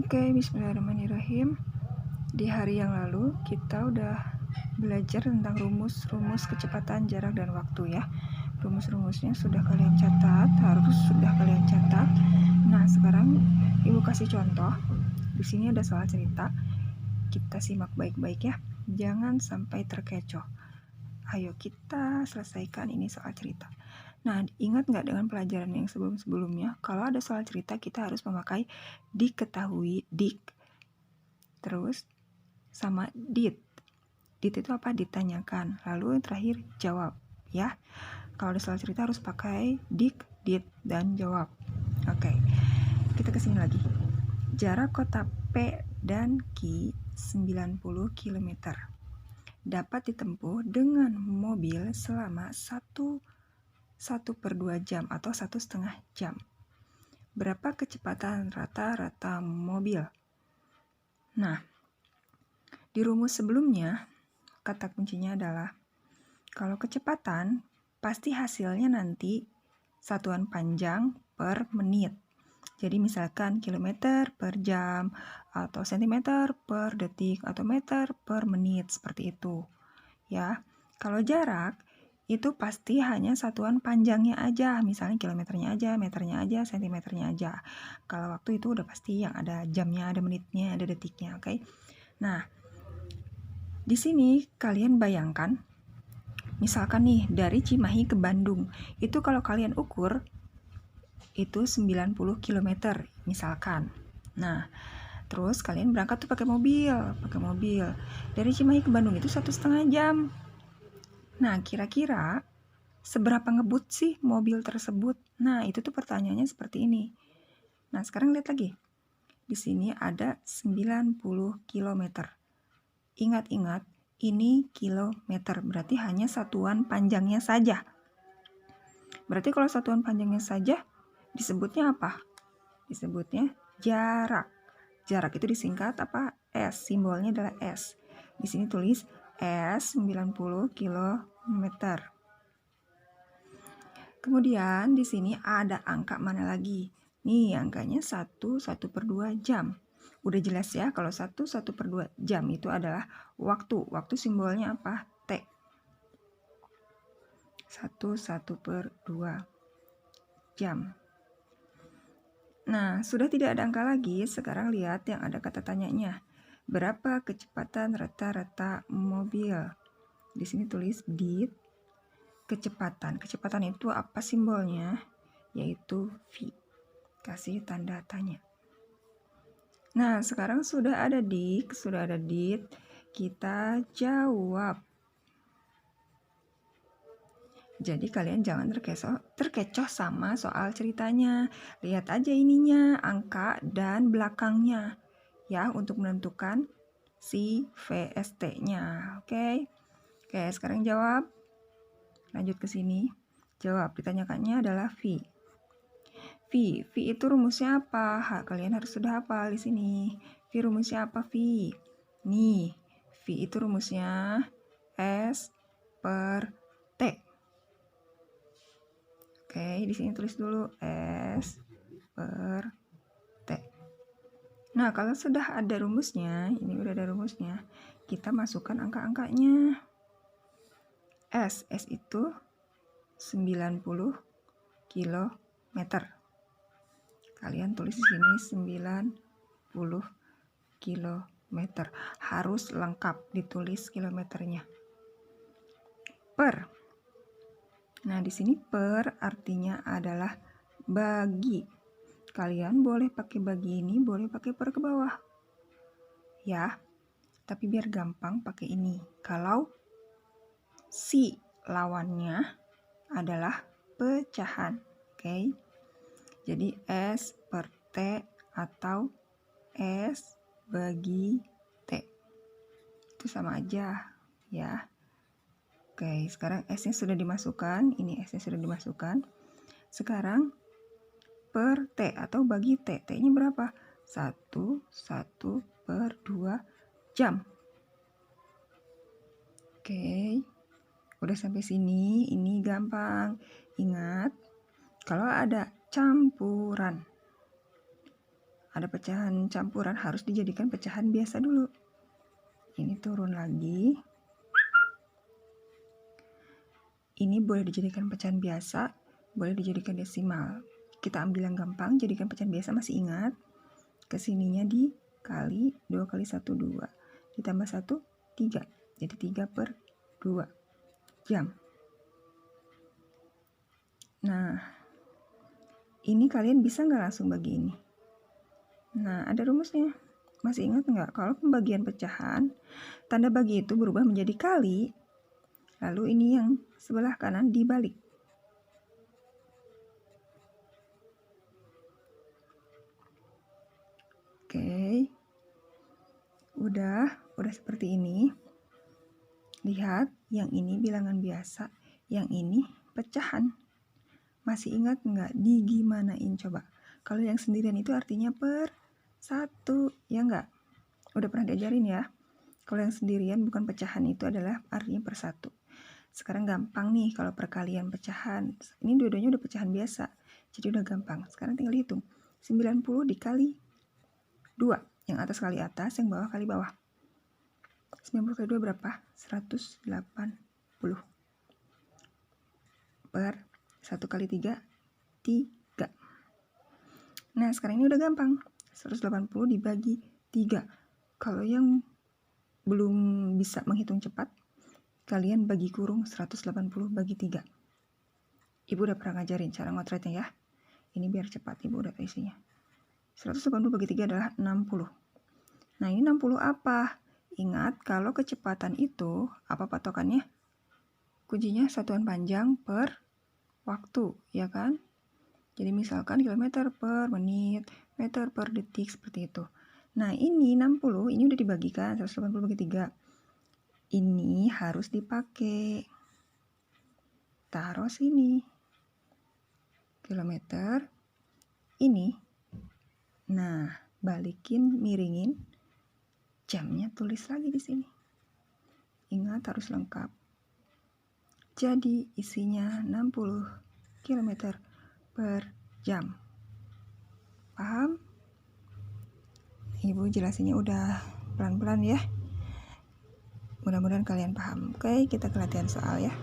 Oke, bismillahirrahmanirrahim. Di hari yang lalu kita udah belajar tentang rumus-rumus kecepatan, jarak, dan waktu ya. Rumus-rumusnya sudah kalian catat, harus sudah kalian catat. Nah, sekarang Ibu kasih contoh. Di sini ada soal cerita. Kita simak baik-baik ya. Jangan sampai terkecoh. Ayo kita selesaikan ini soal cerita. Nah, ingat nggak dengan pelajaran yang sebelum-sebelumnya? Kalau ada soal cerita, kita harus memakai diketahui, terus sama did. Did itu apa? Ditanyakan. Lalu yang terakhir jawab ya. Kalau ada soal cerita harus pakai did, dan jawab. Oke. Kita kesini lagi. Jarak kota P dan Q 90 km. Dapat ditempuh dengan mobil selama 1/2 jam atau 1,5 jam. Berapa kecepatan rata-rata mobil? Nah, di rumus sebelumnya, kata kuncinya adalah kalau kecepatan, pasti hasilnya nanti satuan panjang per menit. Jadi misalkan kilometer per jam, atau sentimeter per detik, atau meter per menit, seperti itu. Ya, kalau jarak, itu pasti hanya satuan panjangnya aja, misalnya kilometernya aja, meternya aja, sentimeternya aja. Kalau waktu itu udah pasti yang ada jamnya, ada menitnya, ada detiknya, oke? Nah, di sini kalian bayangkan, misalkan nih dari Cimahi ke Bandung, itu kalau kalian ukur itu 90 km misalkan. Nah, terus kalian berangkat tuh pakai mobil. Dari Cimahi ke Bandung itu 1,5 jam. Nah, kira-kira seberapa ngebut sih mobil tersebut? Nah, itu tuh pertanyaannya seperti ini. Nah, sekarang lihat lagi. Di sini ada 90 km. Ingat-ingat, ini kilometer, berarti hanya satuan panjangnya saja. Berarti kalau satuan panjangnya saja, disebutnya apa? Disebutnya jarak. Jarak itu disingkat apa? S, simbolnya adalah S. Di sini tulis S 90 km. Kemudian di sini ada angka mana lagi? Nih angkanya 1/2 jam. Udah jelas ya kalau 1/2 jam itu adalah waktu. Waktu simbolnya apa? T. 1/2 jam. Nah, sudah tidak ada angka lagi. Sekarang lihat yang ada kata tanyanya. Berapa kecepatan rata-rata mobil? Di sini tulis did kecepatan. Kecepatan itu apa simbolnya? Yaitu V. Kasih tanda tanya. Nah, sekarang sudah ada dik, sudah ada did. Kita jawab. Jadi kalian jangan terkecoh sama soal ceritanya. Lihat aja ininya, angka dan belakangnya ya untuk menentukan si VST-nya. Oke. Oke, sekarang jawab. Lanjut ke sini. Jawab, ditanyakannya adalah V. V itu rumusnya apa? Kalian harus sudah hafal di sini. V rumusnya apa, V? Nih, V itu rumusnya S per T. Oke, di sini tulis dulu S per T. Nah, kalau sudah ada rumusnya, ini udah ada rumusnya, kita masukkan angka-angkanya. S itu 90 km. Kalian tulis di sini 90 km. Harus lengkap ditulis kilometernya. Per. Nah, di sini per artinya adalah bagi. Kalian boleh pakai bagi ini, boleh pakai per ke bawah. Ya. Tapi biar gampang pakai ini. Kalau si lawannya adalah pecahan. Oke. Jadi S per T atau S bagi T. Itu sama aja, ya. Oke, sekarang S-nya sudah dimasukkan. Ini S-nya sudah dimasukkan. Sekarang per T atau bagi T. T-nya berapa? 1/2 jam. Oke. Udah sampai sini, ini gampang. Ingat, kalau ada campuran ada pecahan campuran harus dijadikan pecahan biasa dulu. Ini turun lagi. Ini boleh dijadikan pecahan biasa, boleh dijadikan desimal. Kita ambil yang gampang, jadikan pecahan biasa, masih ingat? Kesininya dikali 2 kali 1, 2. Ditambah 1, 3. Jadi 3/2 jam. Nah, ini kalian bisa nggak langsung bagi ini? Nah, ada rumusnya. Masih ingat nggak? Kalau pembagian pecahan, tanda bagi itu berubah menjadi kali, lalu ini yang sebelah kanan dibalik. Oke, udah seperti ini. Lihat, yang ini bilangan biasa, yang ini pecahan. Masih ingat nggak digimanain coba? Kalau yang sendirian itu artinya per 1, ya nggak? Udah pernah diajarin ya? Kalau yang sendirian bukan pecahan itu adalah artinya per 1. Sekarang gampang nih kalau perkalian pecahan. Ini dua-duanya udah pecahan biasa, jadi udah gampang. Sekarang tinggal hitung. 90 dikali 2. Yang atas kali atas, yang bawah kali bawah. 90 kali 2 berapa? 180. Per 1 kali 3, 3. Nah, sekarang ini udah gampang. 180 dibagi 3. Kalau yang belum bisa menghitung cepat, kalian bagi kurung 180 bagi 3. Ibu udah pernah ngajarin cara ngotretnya ya. Ini biar cepat, Ibu udah isinya. 180 bagi 3 adalah 60. Nah, ini 60 apa? Ingat, kalau kecepatan itu, apa patokannya? Kuncinya satuan panjang per waktu, ya kan? Jadi misalkan kilometer per menit, meter per detik, seperti itu. Nah, ini 60, ini udah dibagikan, 180 bagi 3. Ini harus dipakai. Taruh sini. Kilometer. Ini. Nah, balikin, miringin. Jamnya tulis lagi di sini. Ingat, harus lengkap. Jadi, isinya 60 km per jam. Paham? Ibu jelasinnya udah pelan-pelan ya. Mudah-mudahan kalian paham. Oke, kita ke latihan soal ya.